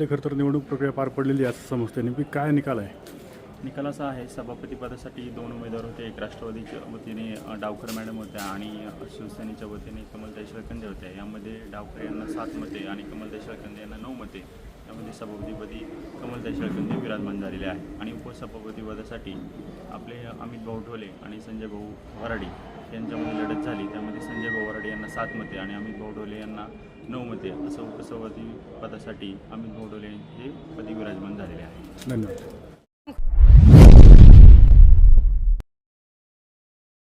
पद्धतीने खरं तर निवडणूक प्रक्रिया पार पडलेली आहे असं समजते. नेमकी काय निकाल आहे? निकाल असा आहे, सभापतीपदासाठी 2 उमेदवार होते. एक राष्ट्रवादीच्या वतीने डावकर मॅडम होत्या आणि शिवसेनेच्या वतीने कमलताई शिळकंदे होत्या. यामध्ये डावकर यांना 7 मते आणि कमलताई शिळकंदे यांना 9 मते. यामध्ये सभापतीपदी कमलताई शिळकंदे विराजमान झालेले आहे आणि उपसभापतीपदासाठी आपले अमित भाऊ ढोले आणि संजय भाऊ वराडी यांच्यामध्ये लढत झाली. त्यामध्ये संजय भाऊ वराडी यांना 7 मते आणि अमित भाऊ ढोले यांना 9 मते असं उपसभापती पदासाठी अमित भाऊ ढोले हे पदी विराजमान झालेले आहे. धन्यवाद.